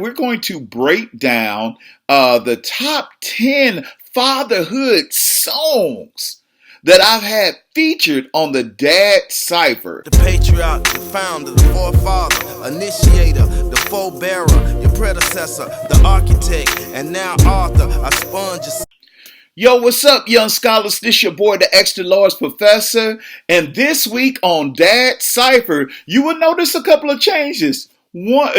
We're going to break down the top 10 fatherhood songs that I've had featured on the Dad Cypher. The patriarch, the founder, the forefather, initiator, the forebearer, your predecessor, the architect, and now author, a sponge. Yo, what's up, young scholars? This your boy, the Extra Large Professor. And this week on Dad Cypher, you will notice a couple of changes.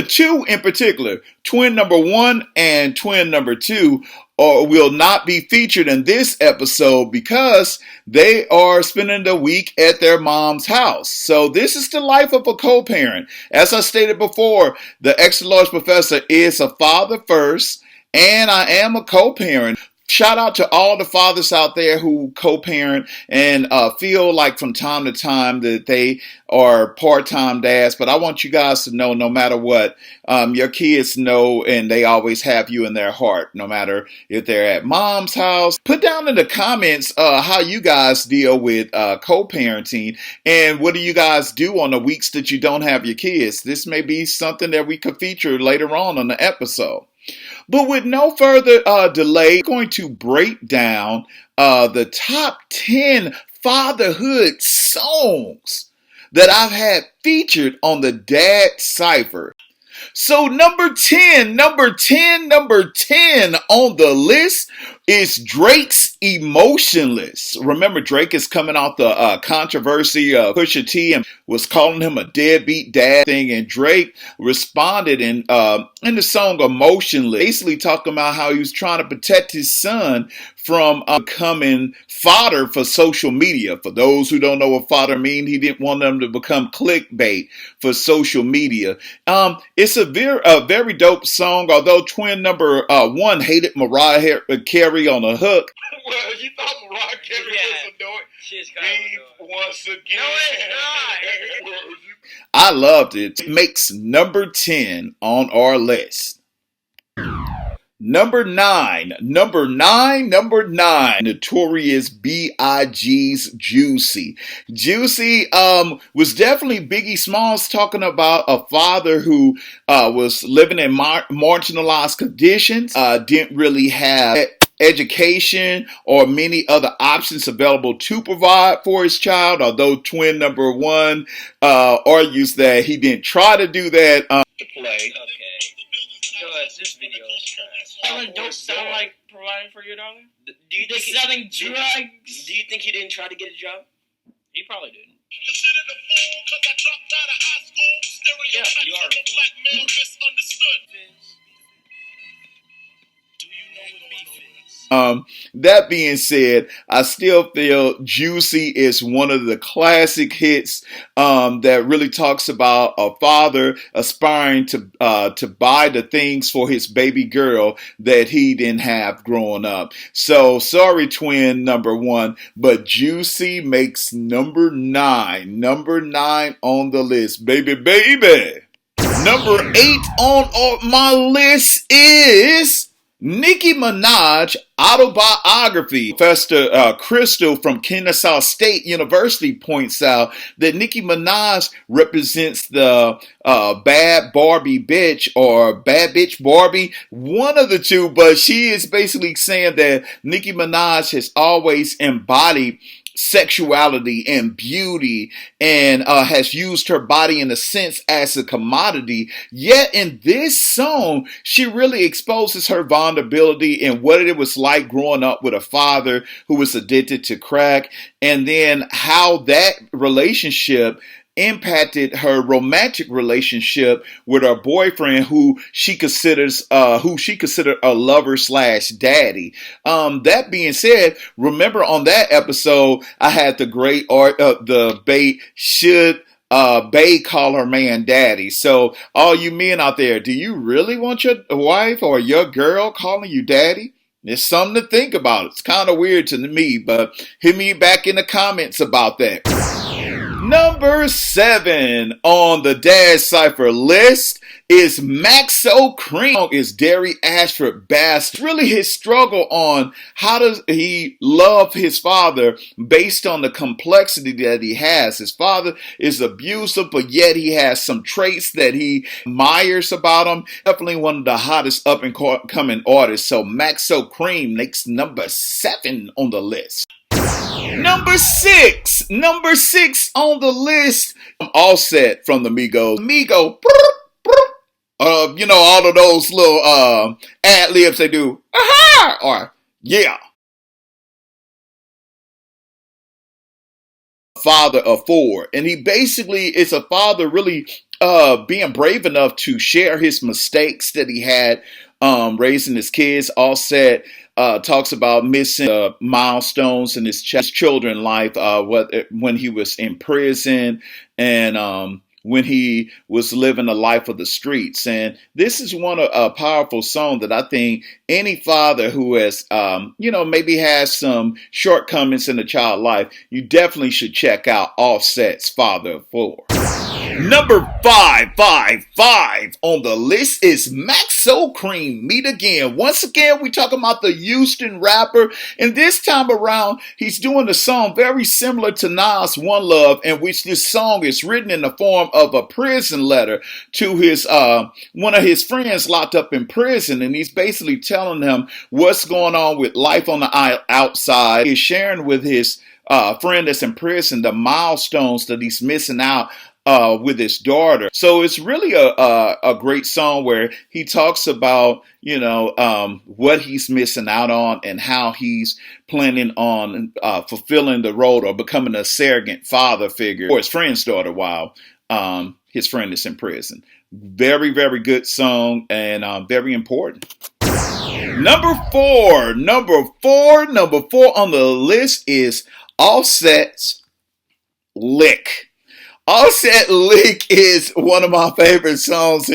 Two in particular, twin number 1 and twin number 2 will not be featured in this episode because they are spending the week at their mom's house. So this is the life of a co-parent. As I stated before, the Extra Large Professor is a father first, and I am a co-parent. Shout out to all the fathers out there who co-parent and feel like from time to time that they are part-time dads. But I want you guys to know, no matter what, your kids know, and they always have you in their heart, no matter if they're at mom's house. Put down in the comments how you guys deal with co-parenting, and what do you guys do on the weeks that you don't have your kids. This may be something that we could feature later on the episode. But with no further delay, we're going to break down the top 10 fatherhood songs that I've had featured on the Dad Cypher. So number 10 on the list is Drake's Emotionless. Remember, Drake is coming off the controversy of Pusha T and was calling him a deadbeat dad thing, and Drake responded in the song Emotionless, basically talking about how he was trying to protect his son from becoming fodder for social media. For those who don't know what fodder means, he didn't want them to become clickbait for social media. It's a very dope song, although twin number 1 hated Mariah Carey on a hook. Well, you thought Mariah Carey was annoying. She's kind of once again. No, it's not. I loved it. It makes number 10 on our list. Number 9, Notorious B.I.G's Juicy. Juicy was definitely Biggie Smalls talking about a father who was living in marginalized conditions, didn't really have education or many other options available to provide for his child, although twin number 1 argues that he didn't try to do that. To play. Okay. This video is trash. Don't sound like providing for your daughter? Do you think selling drugs? Do you think he didn't try to get a job? He probably didn't. Considered a fool because I dropped out of high school. Stereotypes you are of a black male misunderstood. Do you know what beef is? That being said, I still feel Juicy is one of the classic hits that really talks about a father aspiring to buy the things for his baby girl that he didn't have growing up. So sorry, twin number 1, but Juicy makes number 9 on the list. Baby. Number 8 on my list is Nicki Minaj, Autobiography. Professor Crystal from Kennesaw State University points out that Nicki Minaj represents the bad Barbie bitch or bad bitch Barbie, one of the two, but she is basically saying that Nicki Minaj has always embodied sexuality and beauty and has used her body in a sense as a commodity. Yet in this song, she really exposes her vulnerability and what it was like growing up with a father who was addicted to crack, and then how that relationship impacted her romantic relationship with her boyfriend, who she considered a lover slash daddy. That being said, remember on that episode, I had the great debate: should Bae call her man daddy? So all you men out there, do you really want your wife or your girl calling you daddy? It's something to think about. It's kind of weird to me, but hit me back in the comments about that. Number 7 on the Dad Cypher list is Maxo Kream. Is Derry Ashford Bass. Really his struggle on how does he love his father based on the complexity that he has. His father is abusive, but yet he has some traits that he admires about him. Definitely one of the hottest up and coming artists. So Maxo Kream makes number 7 on the list. Number 6 on the list, Offset from the Migos. You know, all of those little ad libs they do, aha, or yeah. Father of 4, and he basically is a father really being brave enough to share his mistakes that he had raising his kids. Offset talks about missing milestones in his children's life, when he was in prison and when he was living a life of the streets. And this is one of a powerful song that I think any father who has, maybe has some shortcomings in the child life, you definitely should check out Offset's Father of 4. Number 5 on the list is Maxo Kream, Meet Again. Once again, we talking about the Houston rapper, and this time around, he's doing a song very similar to Nas' One Love, in which this song is written in the form of a prison letter to his one of his friends locked up in prison, and he's basically telling him what's going on with life on the outside. He's sharing with his friend that's in prison the milestones that he's missing out with his daughter. So it's really a great song where he talks about, what he's missing out on and how he's planning on fulfilling the role or becoming a surrogate father figure for his friend's daughter while his friend is in prison. Very, very good song and very important. Number 4 on the list is Offset's Lick. Offset Lick is one of my favorite songs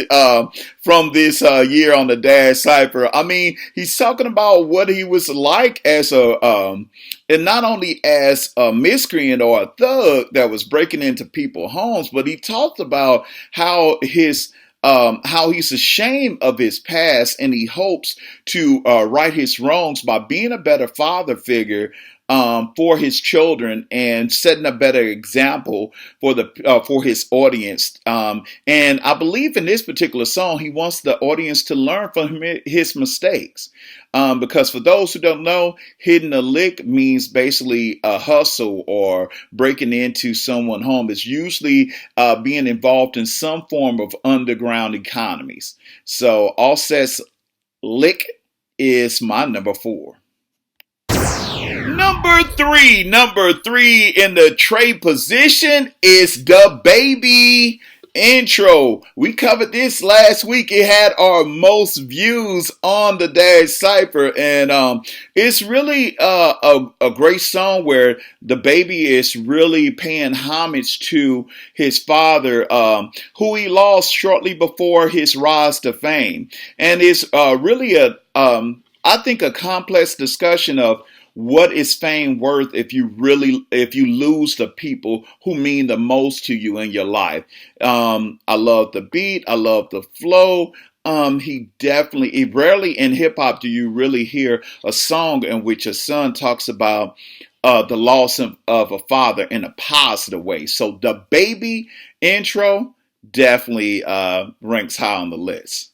from this year on the Dad Cypher. I mean, he's talking about what he was like as and not only as a miscreant or a thug that was breaking into people's homes, but he talked about how he's ashamed of his past and he hopes to right his wrongs by being a better father figure for his children and setting a better example for his audience. And I believe in this particular song, he wants the audience to learn from his mistakes. Because for those who don't know, hitting a lick means basically a hustle or breaking into someone's home. It's usually being involved in some form of underground economies. So Offset's Lick is my number 4. Number 3 in the trade position is DaBaby intro. We covered this last week. It had our most views on the Dad Cypher, and it's really a great song where DaBaby is really paying homage to his father, who he lost shortly before his rise to fame, and it's really I think a complex discussion of what is fame worth if you lose the people who mean the most to you in your life. I love the beat. I love the flow. Rarely in hip hop do you really hear a song in which a son talks about the loss of a father in a positive way. So DaBaby intro definitely ranks high on the list.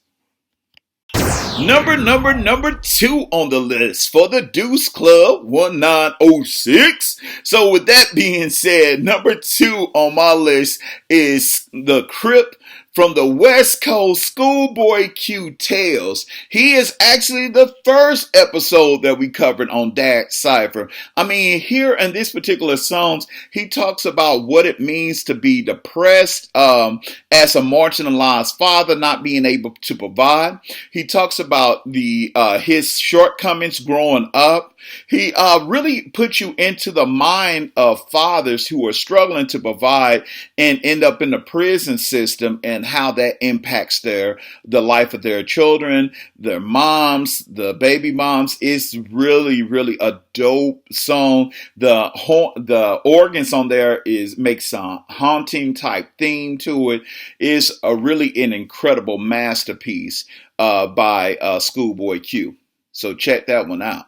Number 2 on the list for the Deuce Club 1906. So with that being said, number 2 on my list is the Crip from the West Coast, Schoolboy Q Tales. He is actually the first episode that we covered on Dad Cypher. I mean, here in this particular song, he talks about what it means to be depressed as a marginalized father, not being able to provide. He talks about his shortcomings growing up. He really puts you into the mind of fathers who are struggling to provide and end up in the prison system, and and how that impacts the life of their children, their moms, the baby moms. It's really, really a dope song. The organs on there makes a haunting type theme to it. It's really an incredible masterpiece by Schoolboy Q. So check that one out.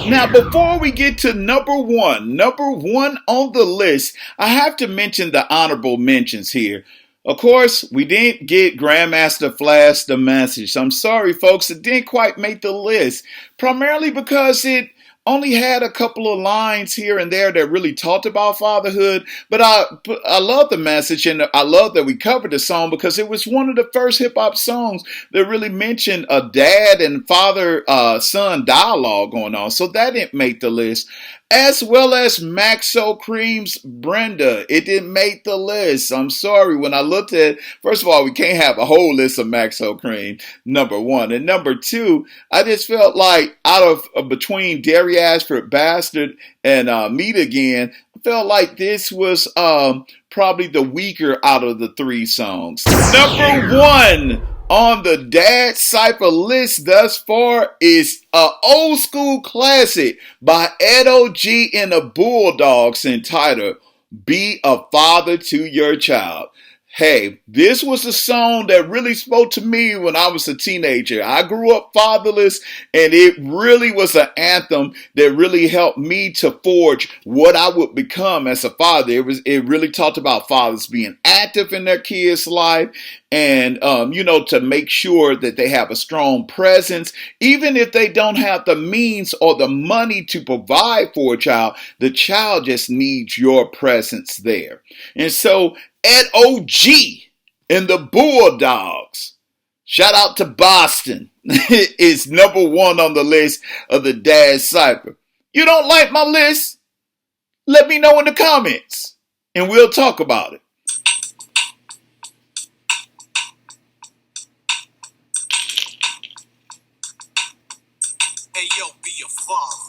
Now, before we get to number one on the list, I have to mention the honorable mentions here. Of course, we didn't get Grandmaster Flash the Message. I'm sorry, folks, it didn't quite make the list, primarily because it only had a couple of lines here and there that really talked about fatherhood, but I love the message, and I love that we covered the song because it was one of the first hip-hop songs that really mentioned a dad and father-son dialogue going on, so that didn't make the list. As well as Maxo Kream's Brenda. It didn't make the list. I'm sorry. When I looked at it, first of all, we can't have a whole list of Maxo Kream, number one. And number two, I just felt like out of between Dairy Ashford Bastard and Meet Again, I felt like this was probably the weaker out of the three songs. Number one on the Dad Cypher list thus far is an old school classic by Edo G and the Bulldogs entitled Be a Father to Your Child. Hey, this was a song that really spoke to me when I was a teenager. I grew up fatherless, and it really was an anthem that really helped me to forge what I would become as a father. It really talked about fathers being active in their kids' life, and to make sure that they have a strong presence, even if they don't have the means or the money to provide for a child. The child just needs your presence there, and so Ed O.G. and the Bulldogs, shout out to Boston, is number one on the list of the Dad Cypher. You don't like my list? Let me know in the comments, and we'll talk about it. Hey yo, be a father.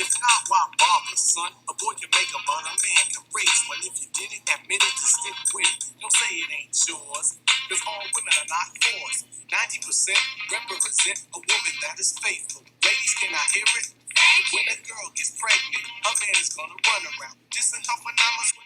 If not, why bother, son? A boy can make a man, a man can raise one. If you did it, admit it, just stick with it. Don't say it ain't yours, because all women are not yours. 90% represent a woman that is faithful. Ladies, can I hear it? When a girl gets pregnant, her man is gonna run around. Just in her phenomenal.